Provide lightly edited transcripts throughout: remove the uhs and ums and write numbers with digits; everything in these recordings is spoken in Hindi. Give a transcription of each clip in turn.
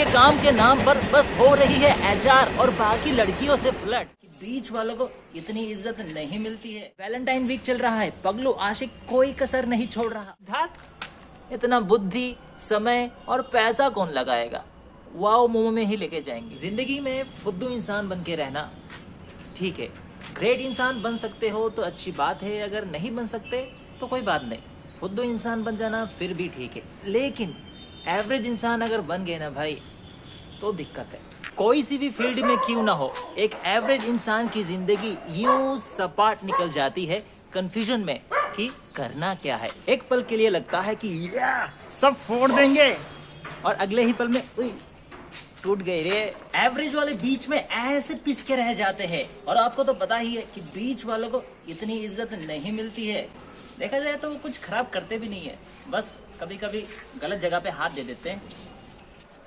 इनके काम के नाम पर बस हो रही है एचआर और बाकी लड़कियों से फ्लर्ट। बीच वालों को इतनी इज्जत नहीं मिलती है। वैलेंटाइन वीक चल रहा है, पगलू आशिक कोई कसर नहीं छोड़ रहा। धात, इतना बुद्धि, समय और पैसा कौन लगाएगा? वाओ मोमो में ही लेके जाएंगे। जिंदगी में फुद्दू इंसान बन के रहना ठीक है, ग्रेट इंसान बन सकते हो तो अच्छी बात है, अगर नहीं बन सकते तो कोई बात नहीं, फुद्दू इंसान बन जाना फिर भी ठीक है। लेकिन एवरेज इंसान अगर बन गए ना भाई तो दिक्कत है। कोई सी भी फील्ड में क्यों ना हो, एक एवरेज इंसान की जिंदगी यूं सपाट निकल जाती है कंफ्यूजन में कि करना क्या है। एक पल के लिए लगता है कि सब फोड़ देंगे और अगले ही पल में टूट गए रे। एवरेज वाले बीच में ऐसे पिस के रह जाते हैं और आपको तो पता ही है कि बीच वालों को इतनी इज्जत नहीं मिलती है। देखा जाए तो वो कुछ खराब करते भी नहीं है, बस कभी कभी गलत जगह पे हाथ दे देते हैं।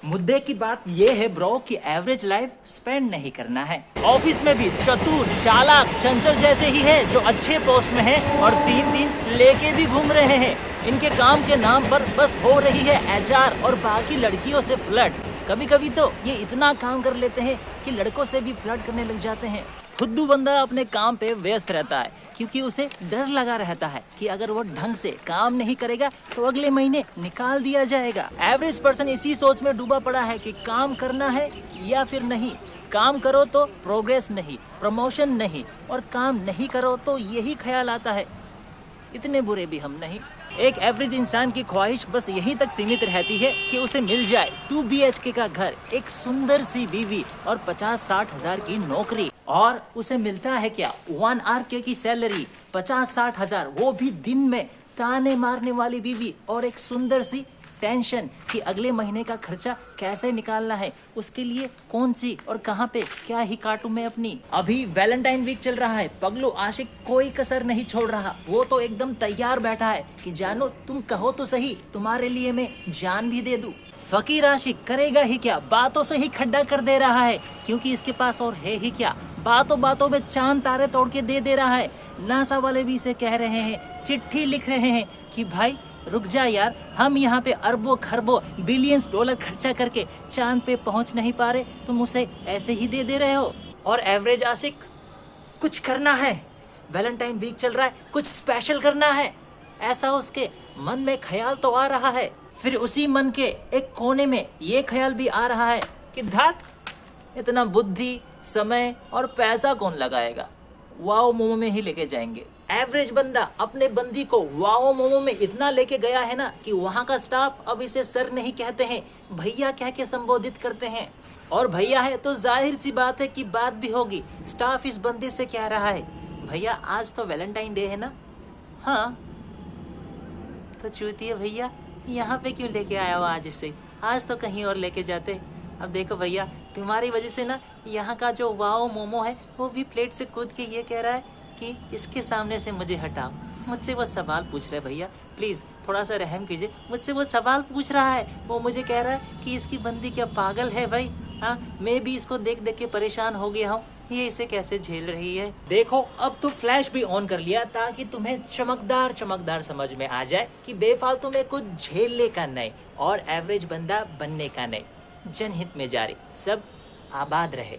मुद्दे की बात ये है ब्रो कि एवरेज लाइफ स्पेंड नहीं करना है। ऑफिस में भी चतुर, चालाक, चंचल जैसे ही है जो अच्छे पोस्ट में है और 3 दिन लेके भी घूम रहे हैं। इनके काम के नाम पर बस हो रही है एचआर और बाकी लड़कियों से फ्लर्ट। कभी कभी तो ये इतना काम कर लेते हैं कि लड़कों से भी फ्लर्ट करने लग जाते हैं। फुद्दू बंदा अपने काम पे व्यस्त रहता है क्योंकि उसे डर लगा रहता है कि अगर वो ढंग से काम नहीं करेगा तो अगले महीने निकाल दिया जाएगा। एवरेज पर्सन इसी सोच में डूबा पड़ा है कि काम करना है या फिर नहीं। काम करो तो प्रोग्रेस नहीं, प्रमोशन नहीं, और काम नहीं करो तो यही ख्याल आता है। इतने बुरे भी हम नहीं। एक एवरेज इंसान की ख्वाहिश बस यहीं तक सीमित रहती है कि उसे मिल जाए 2 BHK का घर, एक सुंदर सी बीवी और 50-60 हजार की नौकरी। और उसे मिलता है क्या? 1 RK की सैलरी, 50-60 हजार, वो भी दिन में। ताने मारने वाली बीवी और एक सुंदर सी टेंशन कि अगले महीने का खर्चा कैसे निकालना है, उसके लिए कौन सी और कहां पे क्या ही काटूं मैं अपनी। अभी वैलेंटाइन वीक चल रहा है, पगलू आशिक कोई कसर नहीं छोड़ रहा। वो तो एकदम तैयार बैठा है कि जानो तुम कहो तो सही, तुम्हारे लिए मैं जान भी दे दूं। फकीर आशिक करेगा ही क्या, बातों से ही खड्डा कर दे रहा है क्योंकि इसके पास और है ही क्या। बातों बातों में चांद तारे तोड़ के दे रहा है। नासा वाले भी इसे कह रहे हैं, चिट्ठी लिख रहे हैं कि भाई रुक जा यार, हम यहाँ पे अरबों खरबों बिलियंस डॉलर खर्चा करके चांद पे पहुंच नहीं पा रहे, तुम उसे ऐसे ही दे रहे हो। और एवरेज आशिक कुछ करना है, वैलेंटाइन वीक चल रहा है, कुछ स्पेशल करना है, ऐसा उसके मन में ख्याल तो आ रहा है। फिर उसी मन के एक कोने में ये ख्याल भी आ रहा है कि धात, इतना बुद्धि, समय और पैसा कौन लगाएगा? वाओ मोमो में ही लेके जाएंगे। एवरेज बंदा अपने बंदी को वाओ मोमो में इतना लेके गया है ना कि वहाँ का स्टाफ अब इसे सर नहीं कहते हैं, भैया कह के संबोधित करते हैं। और भैया है तो जाहिर सी बात है कि बात भी होगी। स्टाफ इस बंदी से कह रहा है, भैया आज तो वैलेंटाइन डे है ना? हाँ तो चूतिए भैया, यहाँ पे क्यों लेके आया हो आज इसे? आज तो कहीं और लेके जाते। अब देखो भैया, तुम्हारी वजह से ना यहाँ का जो वाओ मोमो है वो भी प्लेट से कूद के ये कह रहा है कि इसके सामने से मुझे हटाओ। मुझसे वो सवाल पूछ रहा है, भैया प्लीज़ थोड़ा सा रहम कीजिए। मुझसे वो सवाल पूछ रहा है, वो मुझे कह रहा है कि इसकी बंदी क्या पागल है भाई? हाँ, मैं भी इसको देख देख के परेशान हो गया हूँ, ये इसे कैसे झेल रही है। देखो अब तो फ्लैश भी ऑन कर लिया ताकि तुम्हें चमकदार चमकदार समझ में आ जाए कि बेफालतू में कुछ झेलने का नहीं और एवरेज बंदा बनने का नहीं। जनहित में जारी, सब आबाद रहे।